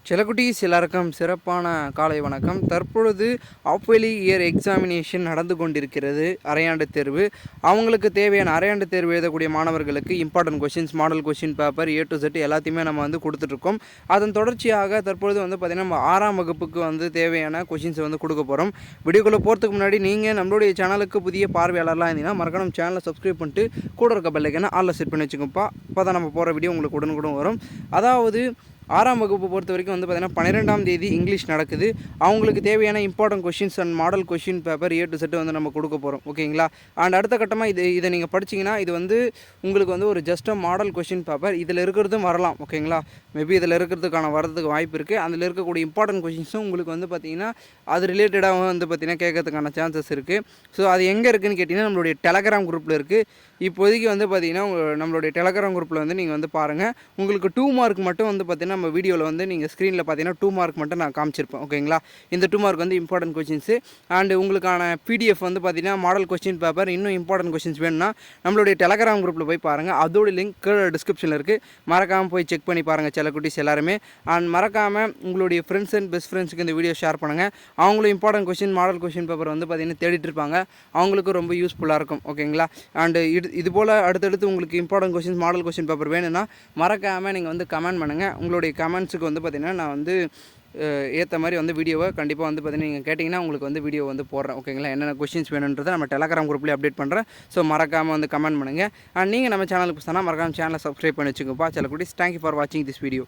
செல்லக்குட்டீஸ் எல்லாருக்கும் சிறப்பான காலை வணக்கம். தற்பொழுது ஆஃப்வேலி இயர் எக்ஸாமினேஷன் நடந்து கொண்டிருக்கிறது. அரையாண்டு தேர்வு. அவங்களுக்கு தேவையான அரையாண்டு தேர்வு எழுதக்கூடிய மாணவர்களுக்கு important questions, model question paper A to Z எல்லாத்தையுமே நம்ம வந்து கொடுத்துட்ருக்கோம். அதன் தொடர்ச்சியாக தற்பொழுது வந்து பார்த்திங்கன்னா நம்ம 6ஆம் வகுப்புக்கு வந்து தேவையான கொஷின்ஸை வந்து கொடுக்க போகிறோம். வீடியோக்குள்ளே போகிறதுக்கு முன்னாடி நீங்கள் நம்மளுடைய சேனலுக்கு புதிய பார்வையாளர்லாம் இருந்தீங்கன்னா மறக்காம சேனலை சப்ஸ்கிரைப் பண்ணிட்டு கூட இருக்க பெல் ஐக்கானை ஆல்ல செட் பண்ணி வச்சுக்கோப்பா. அப்போ தான் நம்ம போகிற வீடியோ உங்களுக்கு உடனுக்குடன் வரும். அதாவது 6ஆம் வகுப்பு பொறுத்த வரைக்கும் வந்து பார்த்திங்கன்னா 12ஆம் தேதி இங்கிலீஷ் நடக்குது. அவங்களுக்கு தேவையான important questions and model question paper A to Z வந்து நம்ம கொடுக்க போகிறோம். ஓகேங்களா? அண்ட் அடுத்த கட்டமாக இதை நீங்கள் படிச்சிங்கன்னா இது வந்து உங்களுக்கு வந்து ஒரு ஜஸ்ட்டாக மாடல் கொஷின் பேப்பர் இதில் இருக்கிறதும் வரலாம். ஓகேங்களா? மேபி இதில் இருக்கிறதுக்கான வரதுக்கு வாய்ப்பு இருக்குது. அதில் இருக்கக்கூடிய இம்பார்ட்டன்ட் கொஷின்ஸும் உங்களுக்கு வந்து பார்த்திங்கன்னா அது ரிலேட்டடாக வந்து பார்த்திங்கன்னா கேட்கறதுக்கான சான்சஸ் இருக்குது. ஸோ அது எங்கே இருக்குதுன்னு கேட்டிங்கன்னா நம்மளுடைய டெலகிராம் குரூப்பில் இருக்குது. இப்போதைக்கு வந்து பார்த்திங்கன்னா நம்மளுடைய டெலகிராம் குரூப்பில் வந்து நீங்கள் வந்து பாருங்கள். உங்களுக்கு 2 மார்க் மட்டும் வந்து பார்த்திங்கன்னா நம்ம வீடியோவில் வந்து நீங்கள் ஸ்க்ரீனில் பார்த்தீங்கன்னா 2 மார்க் மட்டும் நான் காமிச்சிருப்பேன். ஓகேங்களா? இந்த 2 மார்க் வந்து இம்பார்ட்டன்ட் கொஷின்ஸு அண்ட் உங்களுக்கான PDF வந்து பார்த்தீங்கன்னா மாடல் கொஸ்டின் பேப்பர் இன்னும் இம்பார்ட்டன்ட் கொஷின்ஸ் வேணும்னா நம்மளுடைய டெலகிராம் குரூப்பில் போய் பாருங்கள். அதோட லிங்க் கீழே டிஸ்கிரிப்ஷனில் இருக்குது. மறக்காமல் போய் செக் பண்ணி பாருங்கள் செல்லக்குட்டீஸ் எல்லாருமே. அண்ட் மறக்காமல் உங்களுடைய ஃப்ரெண்ட்ஸ் அண்ட் பெஸ்ட் ஃப்ரெண்ட்ஸுக்கு இந்த வீடியோ ஷேர் பண்ணுங்கள். அவங்களும் important question, model question paper வந்து பார்த்தீங்கன்னா தேடிட்டு இருப்பாங்க. அவங்களுக்கு ரொம்ப யூஸ்ஃபுல்லாக இருக்கும். ஓகேங்களா? அண்டு இது போல் அடுத்தடுத்து உங்களுக்கு important questions, model question paper வேணும்னா மறக்காமல் நீங்கள் வந்து கமெண்ட் பண்ணுங்கள். உங்களுடைய கமெண்ட்ஸுக்கு வந்து பார்த்திங்கன்னா நான் வந்து ஏற்ற மாதிரி வந்து வீடியோவை கண்டிப்பாக வந்து பார்த்திங்கன்னா நீங்கள் கேட்டிங்கன்னா உங்களுக்கு வந்து வீடியோ வந்து போடுறேன். ஓகேங்களா? என்னென்ன கொஷின்ஸ் வேணுன்றதை நம்ம டெலகிராம் குரூப்லேயே அப்டேட் பண்ணுறேன். ஸோ மறக்காமல் வந்து கமெண்ட் பண்ணுங்கள். அண்ட் நீங்கள் நம்ம சேனலுக்கு புதுசாக மறக்காமல் சேனலை சப்ஸ்கிரைப் பண்ணி வச்சுக்கோப்பா. செல்லக்குட்டீஸ், தேங்க்யூ ஃபார் வாட்சிங் திஸ் வீடியோ.